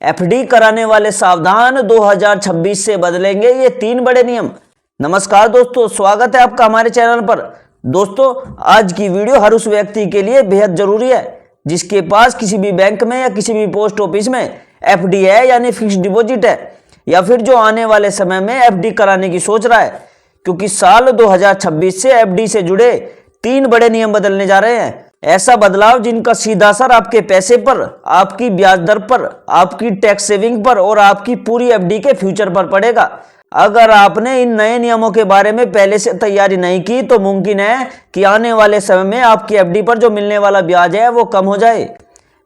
FD कराने वाले सावधान, 2026 से बदलेंगे ये 3 बड़े नियम। नमस्कार दोस्तों, स्वागत है आपका हमारे चैनल पर। दोस्तों, आज की वीडियो हर उस व्यक्ति के लिए बेहद जरूरी है जिसके पास किसी भी बैंक में या किसी भी पोस्ट ऑफिस में एफडी है, यानी फिक्स्ड डिपॉजिट है, या फिर जो आने वाले समय में एफडी कराने की सोच रहा है, क्योंकि साल 2026 से एफडी से जुड़े 3 बड़े नियम बदलने जा रहे हैं। ऐसा बदलाव जिनका सीधा असर आपके पैसे पर, आपकी ब्याज दर पर, आपकी टैक्स सेविंग पर और आपकी पूरी एफडी के फ्यूचर पर पड़ेगा। अगर आपने इन नए नियमों के बारे में पहले से तैयारी नहीं की तो मुमकिन है कि आने वाले समय में आपकी एफडी पर जो मिलने वाला ब्याज है वो कम हो जाए,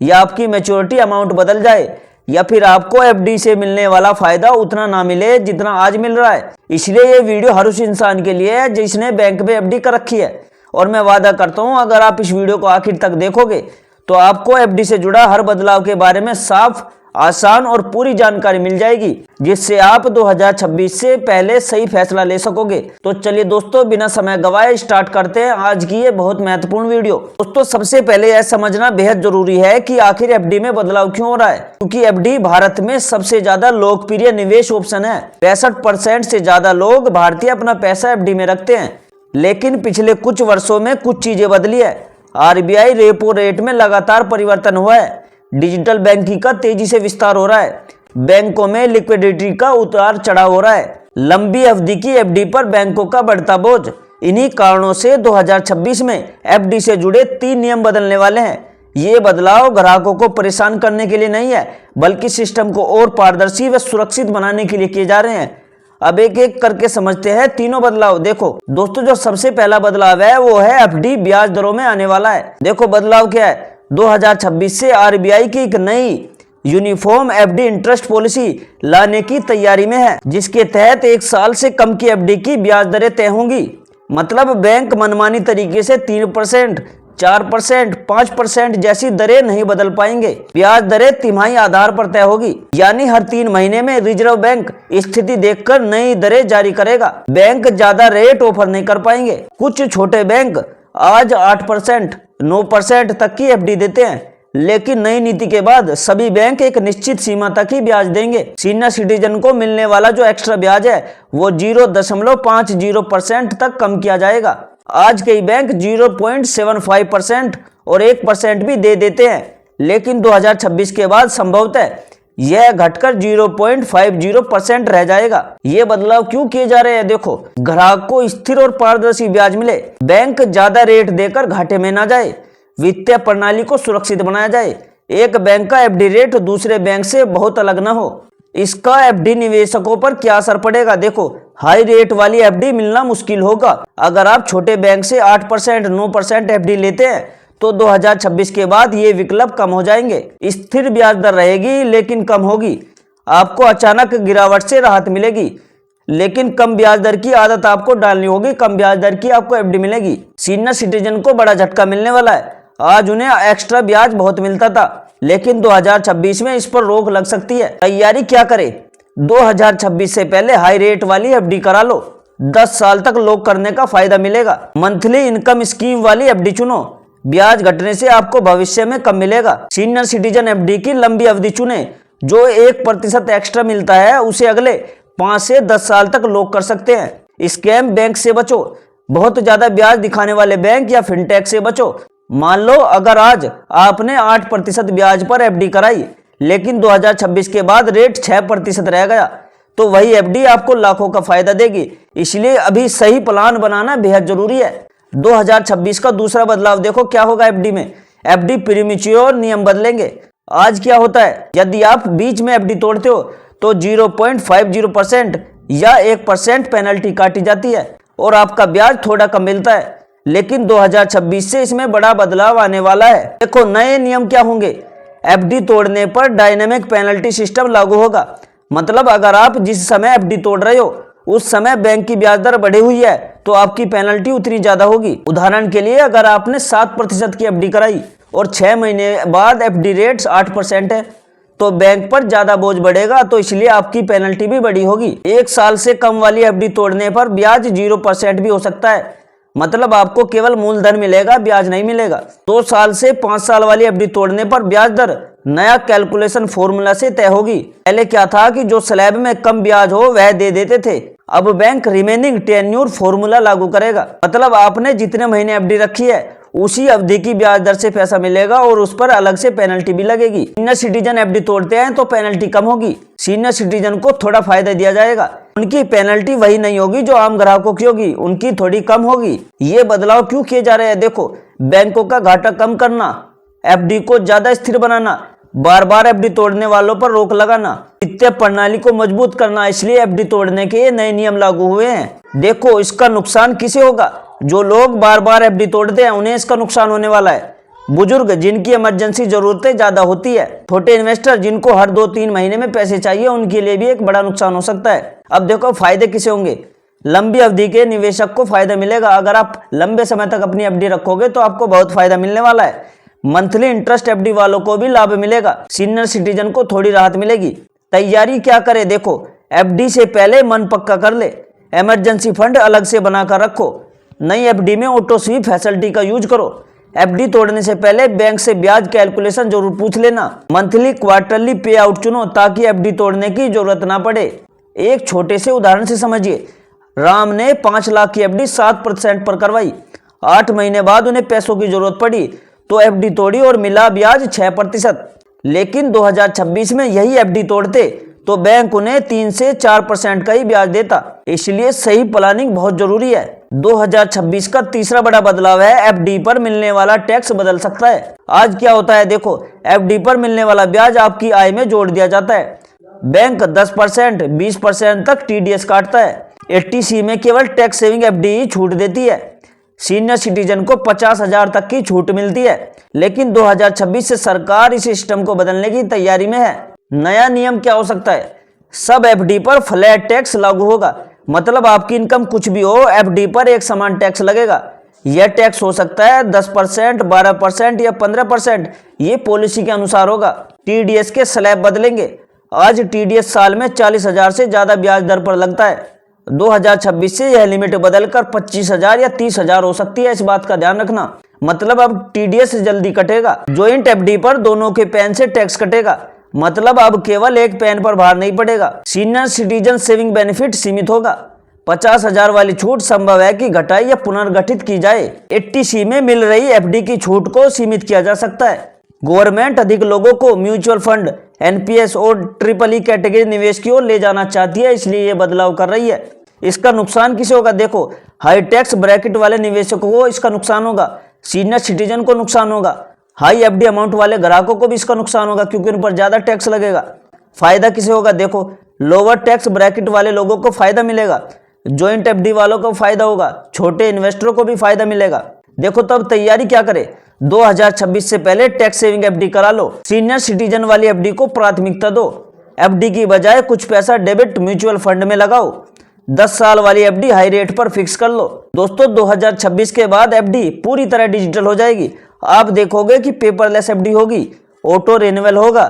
या आपकी मैच्योरिटी अमाउंट बदल जाए, या फिर आपको एफडी से मिलने वाला फायदा उतना ना मिले जितना आज मिल रहा है। इसलिए ये वीडियो हर उस इंसान के लिए है जिसने बैंक में एफडी कर रखी है, और मैं वादा करता हूं अगर आप इस वीडियो को आखिर तक देखोगे तो आपको एफडी से जुड़ा हर बदलाव के बारे में साफ, आसान और पूरी जानकारी मिल जाएगी, जिससे आप 2026 से पहले सही फैसला ले सकोगे। तो चलिए दोस्तों, बिना समय गवाए स्टार्ट करते हैं आज की ये बहुत महत्वपूर्ण वीडियो। दोस्तों, सबसे पहले यह समझना बेहद जरूरी है कि आखिर एफडी में बदलाव क्यों हो रहा है, क्योंकि एफडी भारत में सबसे ज्यादा लोकप्रिय निवेश ऑप्शन है। 65% से ज्यादा लोग भारतीय अपना पैसा एफडी में रखते हैं, लेकिन पिछले कुछ वर्षों में कुछ चीजें बदली है। आरबीआई रेपो रेट में लगातार परिवर्तन हुआ है, डिजिटल बैंकिंग का तेजी से विस्तार हो रहा है, बैंकों में लिक्विडिटी का उतार चढ़ाव हो रहा है, लंबी अवधि की एफडी पर बैंकों का बढ़ता बोझ। इन्हीं कारणों से 2026 में एफडी से जुड़े 3 नियम बदलने वाले हैं। ये बदलाव ग्राहकों को परेशान करने के लिए नहीं है, बल्कि सिस्टम को और पारदर्शी व सुरक्षित बनाने के लिए किए जा रहे हैं। अब एक एक करके समझते हैं तीनों बदलाव। देखो दोस्तों, जो सबसे पहला बदलाव है वो है एफडी ब्याज दरों में आने वाला है। देखो बदलाव क्या है, 2026 से आरबीआई की एक नई यूनिफॉर्म एफडी इंटरेस्ट पॉलिसी लाने की तैयारी में है, जिसके तहत 1 साल से कम की एफडी की ब्याज दरें तय होंगी। मतलब बैंक मनमानी तरीके से 3%, 4%, 5% जैसी दरें नहीं बदल पाएंगे। ब्याज दरें तिमाही आधार पर तय होगी, यानी हर 3 महीने में रिजर्व बैंक स्थिति देखकर नई दरें जारी करेगा। बैंक ज्यादा रेट ऑफर नहीं कर पाएंगे। कुछ छोटे बैंक आज 8%, 9% तक की एफडी देते हैं, लेकिन नई नीति के बाद सभी बैंक एक निश्चित सीमा तक ही ब्याज देंगे। सीनियर सिटीजन को मिलने वाला जो एक्स्ट्रा ब्याज है वो 0.50% तक कम किया जाएगा। आज कई बैंक 0.75% और 1% भी दे देते हैं, लेकिन 2026 के बाद संभवतः यह घटकर 0.50% रह जाएगा। ये बदलाव क्यों किए जा रहे हैं? देखो, ग्राहक को स्थिर और पारदर्शी ब्याज मिले, बैंक ज्यादा रेट देकर घाटे में ना जाए, वित्तीय प्रणाली को सुरक्षित बनाया जाए, एक बैंक का एफडी रेट दूसरे बैंक से बहुत अलग न हो। इसका एफडी निवेशकों पर क्या असर पड़ेगा? देखो, हाई रेट वाली एफडी मिलना मुश्किल होगा। अगर आप छोटे बैंक से 8%, 9% एफडी लेते हैं तो 2026 के बाद ये विकल्प कम हो जाएंगे। स्थिर ब्याज दर रहेगी लेकिन कम होगी। आपको अचानक गिरावट से राहत मिलेगी, लेकिन कम ब्याज दर की आदत आपको डालनी होगी। कम ब्याज दर की आपको एफडी मिलेगी। सीनियर सिटीजन को बड़ा झटका मिलने वाला है। आज उन्हें एक्स्ट्रा ब्याज बहुत मिलता था, लेकिन 2026 में इस पर रोक लग सकती है। तैयारी क्या करें? 2026 से पहले हाई रेट वाली एफडी करा लो, 10 साल तक लॉक करने का फायदा मिलेगा। मंथली इनकम स्कीम वाली एफडी चुनो, ब्याज घटने से आपको भविष्य में कम मिलेगा। सीनियर सिटीजन एफडी की लंबी अवधि चुने, जो 1% एक्स्ट्रा मिलता है उसे अगले 5 से 10 साल तक लॉक कर सकते हैं। स्कैम बैंक से बचो, बहुत ज्यादा ब्याज दिखाने वाले बैंक या फिनटेक से बचो। मान लो अगर आज आपने 8% ब्याज पर एफडी कराई, लेकिन 2026 के बाद रेट 6% रह गया, तो वही एफडी आपको लाखों का फायदा देगी। इसलिए अभी सही प्लान बनाना बेहद जरूरी है। 2026 का दूसरा बदलाव देखो क्या होगा एफडी में। एफडी प्रीमेच्योर नियम बदलेंगे। आज क्या होता है, यदि आप बीच में एफडी तोड़ते हो तो 0.50% या 1% पेनल्टी काटी जाती है और आपका ब्याज थोड़ा कम मिलता है। लेकिन 2026 से इसमें बड़ा बदलाव आने वाला है। देखो नए नियम क्या होंगे। एफडी तोड़ने पर डायनेमिक पेनल्टी सिस्टम लागू होगा। मतलब अगर आप जिस समय एफडी तोड़ रहे हो उस समय बैंक की ब्याज दर बढ़ी हुई है तो आपकी पेनल्टी उतनी ज्यादा होगी। उदाहरण के लिए अगर आपने 7% की एफडी कराई और 6 महीने बाद एफडी रेट 8% है तो बैंक पर ज्यादा बोझ बढ़ेगा, तो इसलिए आपकी पेनल्टी भी बड़ी होगी। 1 साल से कम वाली एफडी तोड़ने पर ब्याज 0% भी हो सकता है। मतलब आपको केवल मूलधन मिलेगा, ब्याज नहीं मिलेगा। 2 साल से 5 साल वाली एफडी तोड़ने पर ब्याज दर नया कैलकुलेशन फॉर्मूला से तय होगी। पहले क्या था कि जो स्लैब में कम ब्याज हो वह दे देते थे, अब बैंक रिमेनिंग टेन्योर फॉर्मूला लागू करेगा। मतलब आपने जितने महीने एफडी रखी है उसी अवधि की ब्याज दर से पैसा मिलेगा और उस पर अलग से पेनल्टी भी लगेगी। सीनियर सिटीजन एफडी तोड़ते हैं तो पेनल्टी कम होगी, सीनियर सिटीजन को थोड़ा फायदा दिया जाएगा। उनकी पेनल्टी वही नहीं होगी जो आम ग्राहकों की होगी, उनकी थोड़ी कम होगी। ये बदलाव क्यों किए जा रहे हैं? देखो, बैंकों का घाटा कम करना, एफडी को ज्यादा स्थिर बनाना, बार बार एफडी तोड़ने वालों पर रोक लगाना, वित्तीय प्रणाली को मजबूत करना, इसलिए एफडी तोड़ने के नए नियम लागू हुए हैं। देखो, इसका नुकसान किसे होगा? जो लोग बार बार एफडी तोड़ते हैं उन्हें इसका नुकसान होने वाला है। बुजुर्ग जिनकी इमरजेंसी जरूरतें ज्यादा होती है, छोटे इन्वेस्टर जिनको हर 2-3 महीने में पैसे चाहिए, उनके लिए भी एक बड़ा नुकसान हो सकता है। अब देखो फायदे किसे होंगे। लंबी अवधि के निवेशक को फायदा मिलेगा। अगर आप लंबे समय तक अपनी एफडी रखोगे तो आपको बहुत फायदा मिलने वाला है। मंथली इंटरेस्ट एफडी वालों को भी लाभ मिलेगा। सीनियर सिटीजन को थोड़ी राहत मिलेगी। तैयारी क्या करे? देखो, एफडी से पहले मन पक्का कर ले, इमरजेंसी फंड अलग से बनाकर रखो, नई एफडी में ऑटो स्वीप फैसिलिटी का यूज करो। एफडी तोड़ने से पहले बैंक से ब्याज कैलकुलेशन जरूर पूछ लेना। मंथली क्वार्टरली पे आउट चुनो ताकि एफडी तोड़ने की जरूरत ना पड़े। एक छोटे से उदाहरण से समझिए। राम ने 5 लाख की एफडी 7% पर करवाई। 8 महीने बाद उन्हें पैसों की जरूरत पड़ी तो एफडी तोड़ी और मिला ब्याज 6%। लेकिन 2026 में यही एफडी तोड़ते तो बैंक उन्हें 3 से 4% का ही ब्याज देता। इसलिए सही प्लानिंग बहुत जरूरी है। 2026 का तीसरा बड़ा बदलाव है, एफडी पर मिलने वाला टैक्स बदल सकता है। आज क्या होता है? देखो, एफडी पर मिलने वाला ब्याज आपकी आय में जोड़ दिया जाता है। बैंक 10%, 20% तक टीडीएस काटता है। 80C में केवल टैक्स सेविंग एफडी ही छूट देती है। सीनियर सिटीजन को 50,000 तक की छूट मिलती है। लेकिन 2026 से सरकार इस सिस्टम को बदलने की तैयारी में है। नया नियम क्या हो सकता है? सब एफडी पर फ्लैट टैक्स लागू होगा। मतलब आपकी इनकम कुछ भी हो, एफडी पर एक समान टैक्स लगेगा। यह टैक्स हो सकता है 10%, 12% या 15%, ये पॉलिसी के अनुसार होगा। टीडीएस के स्लैब बदलेंगे। आज टीडीएस साल में 40,000 से ज्यादा ब्याज दर पर लगता है। 2026 से यह लिमिट बदलकर 25,000 या 30,000 हो सकती है, इस बात का ध्यान रखना। मतलब अब टीडीएस जल्दी कटेगा। जॉइंट एफडी पर दोनों के पैन से टैक्स कटेगा। मतलब अब केवल एक पैन पर भार नहीं पड़ेगा। सीनियर सिटीजन सेविंग बेनिफिट सीमित होगा। 50,000 वाली छूट संभव है कि घटाई या पुनर्गठित की जाए। 80C में मिल रही एफडी की छूट को सीमित किया जा सकता है। गवर्नमेंट अधिक लोगों को म्यूचुअल फंड, एनपीएस और ट्रिपल कैटेगरी निवेश की ओर ले जाना चाहती है, इसलिए ये बदलाव कर रही है। इसका नुकसान किसे होगा? देखो, हाई टैक्स ब्रैकेट वाले निवेशकों को इसका नुकसान होगा, सीनियर सिटीजन को नुकसान होगा, हाई एफडी अमाउंट वाले ग्राहकों को भी इसका नुकसान होगा क्योंकि उन पर ज्यादा टैक्स लगेगा। फायदा किसे होगा? देखो, लोअर टैक्स ब्रैकेट वाले लोगों को फायदा मिलेगा, जॉइंट एफडी वालों को फायदा होगा, छोटे इन्वेस्टरों को भी फायदा मिलेगा। देखो, तब तैयारी क्या करे? 2026 से पहले टैक्स सेविंग एफडी करा लो। सीनियर सिटीजन वाली एफडी को प्राथमिकता दो। एफडी की बजाय कुछ पैसा डेबिट म्यूचुअल फंड में लगाओ। 10 साल वाली एफडी हाई रेट पर फिक्स कर लो। दोस्तों, 2026 के बाद एफडी पूरी तरह डिजिटल हो जाएगी। आप देखोगे कि पेपरलेस एफडी होगी, ऑटो रिन्यूअल होगा,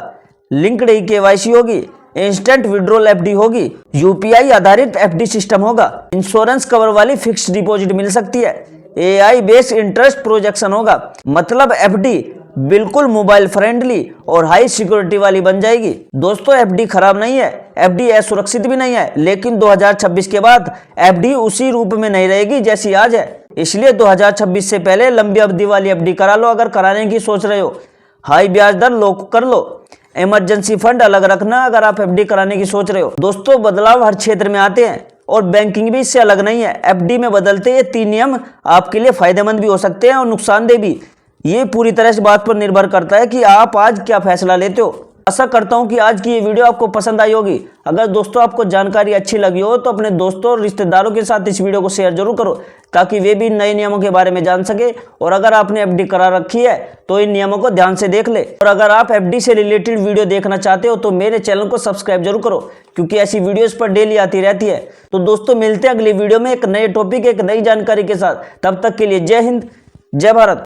लिंक्ड केवाईसी होगी, इंस्टेंट विड्रॉल एफडी होगी, यूपीआई आधारित एफडी सिस्टम होगा, इंश्योरेंस कवर वाली फिक्स्ड डिपॉजिट मिल सकती है, एआई बेस्ड इंटरेस्ट प्रोजेक्शन होगा। मतलब एफडी बिल्कुल मोबाइल फ्रेंडली और हाई सिक्योरिटी वाली बन जाएगी। दोस्तों, एफडी खराब नहीं है, एफडी असुरक्षित भी नहीं है, लेकिन 2026 के बाद एफडी उसी रूप में नहीं रहेगी जैसी आज है। इसलिए 2026 से पहले लंबी अवधि वाली एफडी करा लो। अगर कराने की सोच रहे हो, हाई ब्याज दर लॉक कर लो। इमरजेंसी फंड अलग रखना अगर आप एफडी कराने की सोच रहे हो। दोस्तों, बदलाव हर क्षेत्र में आते हैं और बैंकिंग भी इससे अलग नहीं है। एफडी में बदलते ये 3 नियम आपके लिए फायदेमंद भी हो सकते हैं और नुकसानदेह भी। ये पूरी तरह इस बात पर निर्भर करता है कि आप आज क्या फैसला लेते हो। आशा करता हूं कि आज की ये वीडियो आपको पसंद आई होगी। अगर दोस्तों आपको जानकारी अच्छी लगी हो तो अपने दोस्तों और रिश्तेदारों के साथ इस वीडियो को शेयर जरूर करो ताकि वे भी नए नियमों के बारे में जान सके। और अगर आपने एफडी करा रखी है तो इन नियमों को ध्यान से देख ले। और अगर आप एफडी से रिलेटेड वीडियो देखना चाहते हो तो मेरे चैनल को सब्सक्राइब जरूर करो क्योंकि ऐसी वीडियोस पर डेली आती रहती है। तो दोस्तों, मिलते हैं अगली वीडियो में एक नए टॉपिक, एक नई जानकारी के साथ। तब तक के लिए जय हिंद, जय भारत।